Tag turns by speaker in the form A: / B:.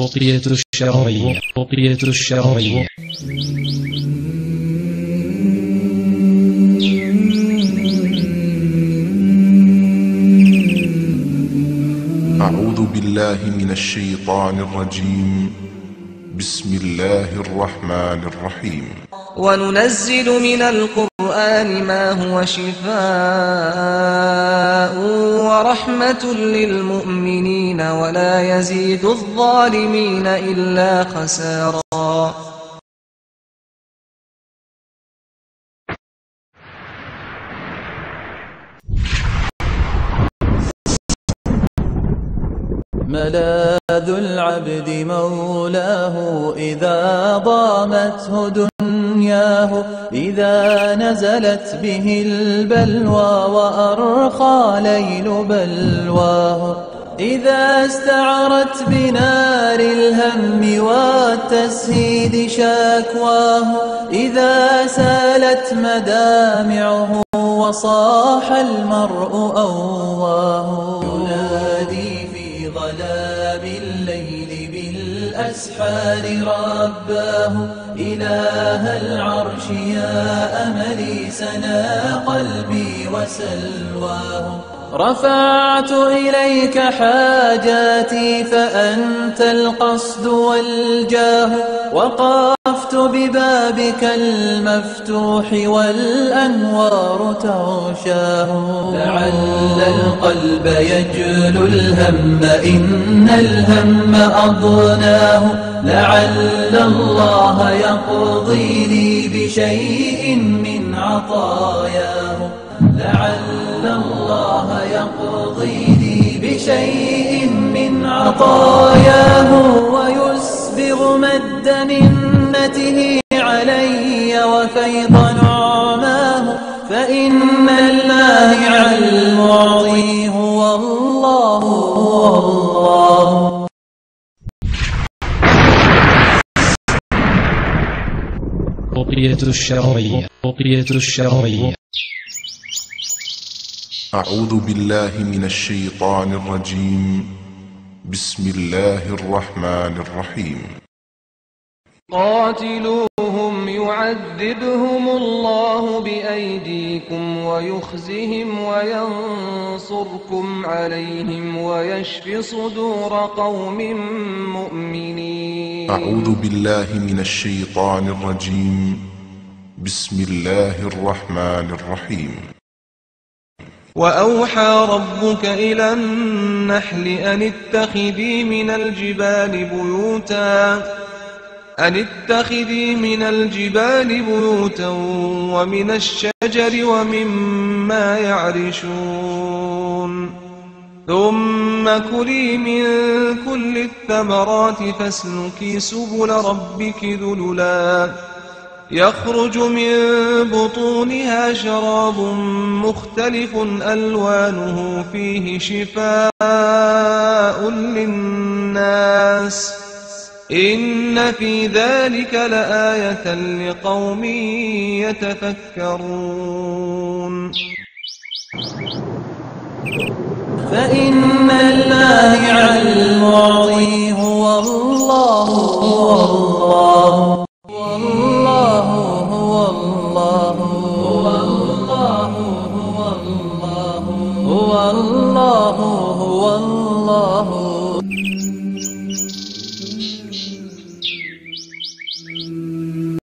A: رقية الشرعية رقية الشرعية.
B: أعوذ بالله من الشيطان الرجيم. بسم الله الرحمن الرحيم.
C: وننزل من القرآن ما هو شفاء ورحمة للمؤمنين ولا يزيد الظالمين إلا خسارا.
D: ملاذ العبد مولاه إذا ضامته دنياه، إذا نزلت به البلوى وأرخى ليل بلواه، إذا استعرت بنار الهم والتسهيد شكواه، إذا سالت مدامعه وصاح المرء أواه. ينادي في ظلام الليل بالأسحار رباه، إله العرش يا أملي سنا قلبي وسلواه. رفعت إليك حاجاتي فأنت القصد والجاه، وقفت ببابك المفتوح والأنوار تغشاه. لعل القلب يجلو الهم إن الهم أضناه، لعل الله يقضي لي بشيء من عطاياه، لعل الله يقضي لي بشيء من عطاياه، ويسبغ مد منته علي وفيض نعماه، فإن المانع المعطي هو الله هو الله.
A: رقية الشرعية رقية الشرعية.
B: أعوذ بالله من الشيطان الرجيم. بسم الله الرحمن الرحيم.
C: قاتلوهم يعذبهم الله بأيديكم ويخزهم وينصركم عليهم ويشف صدور قوم مؤمنين.
B: أعوذ بالله من الشيطان الرجيم. بسم الله الرحمن الرحيم.
C: وأوحى ربك إلى النحل أن اتخذي من الجبال بيوتا ومن الشجر ومما يعرشون، ثم كلي من كل الثمرات فاسلكي سبل ربك ذللا يخرج من بطونها شراب مختلف ألوانه فيه شفاء للناس، إن في ذلك لآية لقوم يتفكرون.
D: فإن المانع المعطي هو الله هو الله والله هو الله هو الله هو الله هو الله